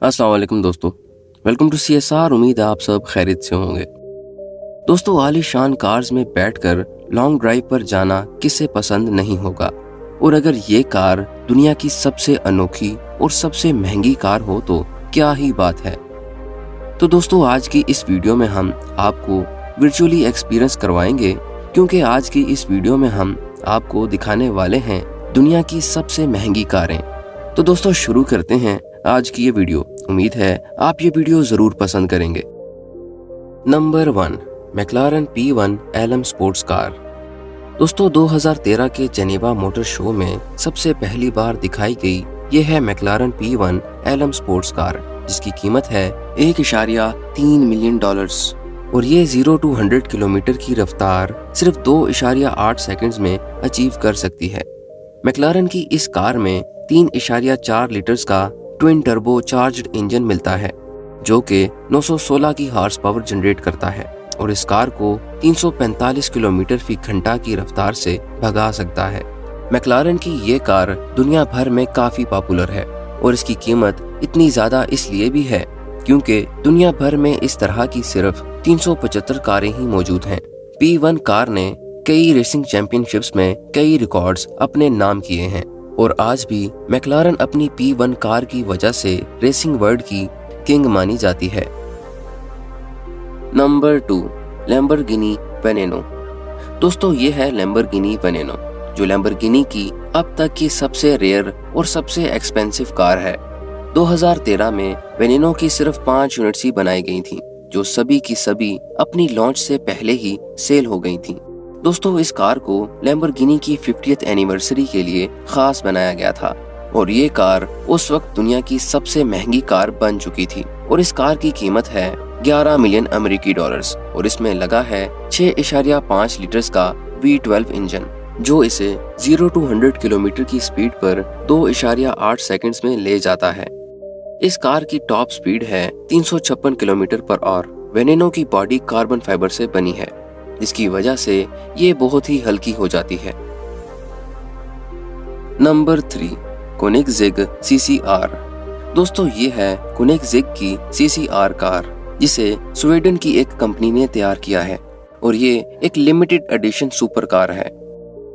अस्सलाम वालेकुम दोस्तों। Welcome to CSR। उम्मीद है आप सब खैरियत से होंगे। दोस्तों, आलीशान कार्स में बैठकर लॉन्ग ड्राइव पर जाना किसे पसंद नहीं होगा। और अगर ये कार दुनिया की सबसे अनोखी और सबसे महंगी कार हो तो क्या ही बात है। तो दोस्तों, आज की इस वीडियो में हम आपको वर्चुअली एक्सपीरियंस करवाएंगे, क्योंकि आज की इस वीडियो में हम आपको दिखाने वाले हैं दुनिया की सबसे महंगी कारें। तो दोस्तों, शुरू करते हैं आज की ये वीडियो। उम्मीद है आप ये वीडियो जरूर पसंद करेंगे। Number 1, McLaren P1 LM sports car. दोस्तों, 2013 के जेनेवा मोटर शो में सबसे पहली बार दिखाई गई ये है McLaren P1 LM sports car, जिसकी कीमत है $1.3 मिलियन और ये 0 to 100 किलोमीटर की रफ्तार सिर्फ 2.8 सेकंड्स में अचीव कर सकती है। मैक्लारन की इस कार में 3.4 लीटर्स का ट्विन टर्बो चार्ज्ड इंजन मिलता है, जो कि 916 की हॉर्स पावर जनरेट करता है और इस कार को 345 किलोमीटर फी घंटा की रफ्तार से भगा सकता है। मैक्लारन की ये कार दुनिया भर में काफी पॉपुलर है और इसकी कीमत इतनी ज्यादा इसलिए भी है क्योंकि दुनिया भर में इस तरह की सिर्फ 375 कारें ही मौजूद हैं। P1 कार ने कई रेसिंग चैंपियनशिप्स में कई रिकॉर्ड्स अपने नाम किए हैं और आज भी मैक्लारन अपनी P1 कार की वजह से रेसिंग वर्ल्ड की किंग मानी जाती है। Number 2, Lamborghini Veneno. दोस्तों, ये है लैम्बोर्गिनी वेनेनो, जो लैम्बोर्गिनी की अब तक की सबसे रेयर और सबसे एक्सपेंसिव कार है। 2013 में वेनेनो की सिर्फ 5 यूनिट्स ही बनाई गई थी, जो सभी की सभी अपनी लॉन्च से पहले ही सेल हो गई थी। दोस्तों, इस कार को लैम्बोर्गिनी की 50th एनिवर्सरी के लिए खास बनाया गया था और ये कार उस वक्त दुनिया की सबसे महंगी कार बन चुकी थी और इस कार की कीमत है $11 मिलियन और इसमें लगा है 6.5 लीटर्स का V12 इंजन, जो इसे 0 to 100 किलोमीटर की स्पीड पर 2.8 सेकंड्स में ले जाता है। इस कार की टॉप स्पीड है 356 किलोमीटर पर आवर। वेनेनो की बॉडी कार्बन फाइबर से बनी है, जिसकी वजह से ये बहुत ही हल्की हो जाती है। Number 3, कोनिग्सेग CCR। दोस्तों, ये है कोनिग्सेग की CCR कार, जिसे स्वीडन की एक कंपनी ने तैयार किया है और ये एक लिमिटेड एडिशन सुपर कार है।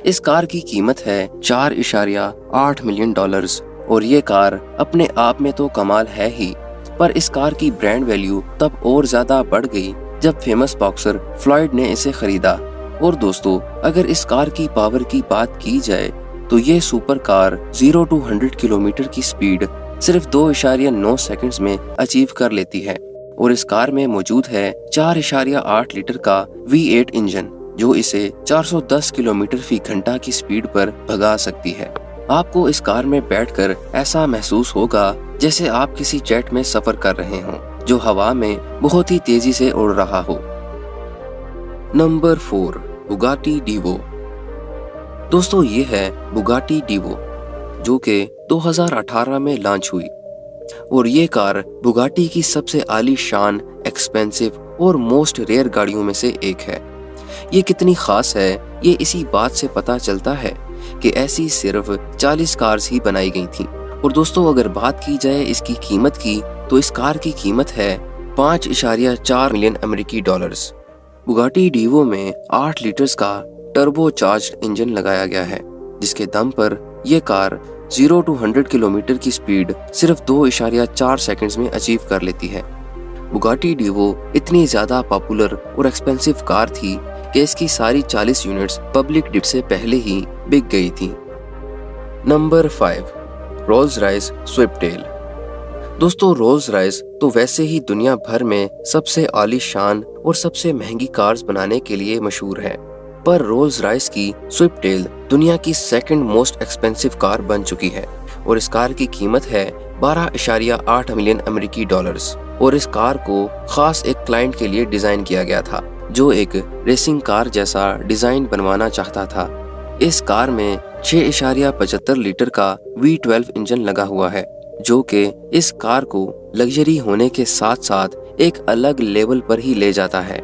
इस कार की कीमत है $4.8 मिलियन और ये कार अपने आप में तो कमाल है ही, पर इस कार की ब्रांड वैल्यू तब और ज्यादा बढ़ गई जब फेमस बॉक्सर फ्लॉयड ने इसे खरीदा। और दोस्तों, अगर इस कार की पावर की बात की जाए तो ये सुपर कार 0 to 100 किलोमीटर की स्पीड सिर्फ 2.9 सेकंड्स में अचीव कर लेती है और इस कार में मौजूद है 4.8 लीटर का V8 इंजन, जो इसे 410 किलोमीटर फी घंटा की स्पीड पर भगा सकती है। आपको इस कार में बैठकर ऐसा महसूस होगा जैसे आप किसी जेट में सफर कर रहे हों, जो हवा में बहुत ही तेजी से उड़ रहा हो। Number 4, Bugatti Divo. दोस्तों, ये है बुगाटी डीवो, जो कि 2018 में लॉन्च हुई और ये कार बुगाटी की सबसे आलीशान, एक्सपेंसिव और मोस्ट रेयर गाड़ियों में से एक है। ये कितनी खास है ये इसी बात से पता चलता है कि ऐसी सिर्फ 40 कार्स ही बनाई गई थी। और दोस्तों, अगर बात की जाए इसकी कीमत की तो इस कार की कीमत है $5.4 मिलियन। बुगाटी डीवो में 8 लीटर्स का टर्बो चार्ज्ड इंजन लगाया गया है, जिसके दम पर यह कार 0 to 100 किलोमीटर की स्पीड सिर्फ 2.4 सेकंड्स में अचीव कर लेती है। बुगाटी डीवो इतनी ज्यादा पॉपुलर और एक्सपेंसिव कार थी कि इसकी सारी 40 यूनिट्स पब्लिक डिप से पहले ही बिक गई थी। Number 5, Rolls Royce Sweptail. दोस्तों, रोल्स रॉयस तो वैसे ही दुनिया भर में सबसे आलीशान और सबसे महंगी कार्स बनाने के लिए मशहूर है, पर रोल्स रॉयस की स्विफ्टेल दुनिया की सेकंड मोस्ट एक्सपेंसिव कार बन चुकी है और इस कार की कीमत है $12.8 मिलियन और इस कार को खास एक क्लाइंट के लिए डिजाइन किया गया था, जो एक रेसिंग कार जैसा डिजाइन बनवाना चाहता था। इस कार में 6.75 लीटर का V12 इंजन लगा हुआ है, जो कि इस कार को लग्जरी होने के साथ साथ एक अलग लेवल पर ही ले जाता है।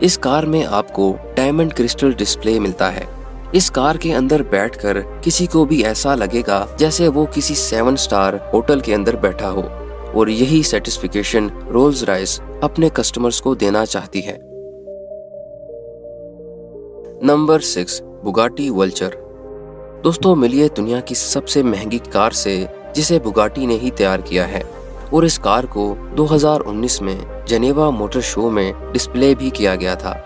इस कार में आपको डायमंड क्रिस्टल डिस्प्ले मिलता है। इस कार के अंदर बैठकर किसी को भी ऐसा लगेगा जैसे वो किसी 7 स्टार होटल के अंदर बैठा हो और यही सेटिस्फिकेशन रोल्स रॉयस अपने कस्टमर्स को देना चाहती है। Number 6, Bugatti vulture. दोस्तों, मिलिए दुनिया की सबसे महंगी कार से जिसे बुगाटी ने ही तैयार किया है, और इस कार को 2019 में जेनेवा मोटर शो में डिस्प्ले भी किया गया था।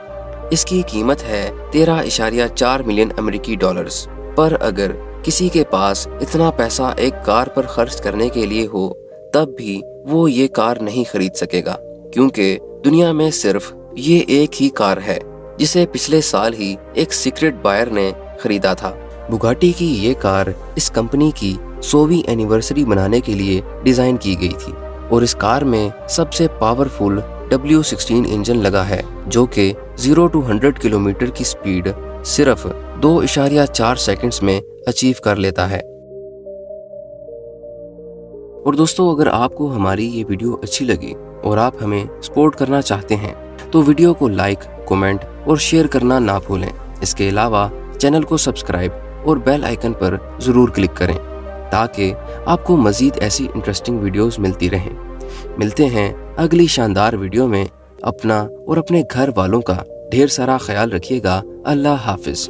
इसकी कीमत है 13.4 मिलियन अमेरिकी डॉलर्स। पर अगर किसी के पास इतना पैसा एक कार पर खर्च करने के लिए हो, तब भी वो ये कार नहीं खरीद सकेगा, क्योंकि दुनिया में सिर्फ ये एक ही कार है जिसे पिछले साल ही एक सीक्रेट बायर ने खरीदा था। बुगाटी की ये कार इस कंपनी की 100वीं एनिवर्सरी मनाने के लिए डिजाइन की गई थी, और इस कार में सबसे पावरफुल W16 इंजन लगा है, जो कि 0 to 100 किलोमीटर की स्पीड सिर्फ 2.4 सेकंड्स में अचीव कर लेता है। और दोस्तों, अगर आपको हमारी ये वीडियो अच्छी लगी और आप हमें सपोर्ट करना चाहते हैं, तो वीडियो को लाइक, कमेंट और शेयर करना ना भूलें। इसके अलावा चैनल को सब्सक्राइब और बेल आइकन पर जरूर क्लिक करें, ताकि आपको मजीद ऐसी इंटरेस्टिंग वीडियोस मिलती रहें। मिलते हैं अगली शानदार वीडियो में। अपना और अपने घर वालों का ढेर सारा ख्याल रखिएगा। अल्लाह हाफिज।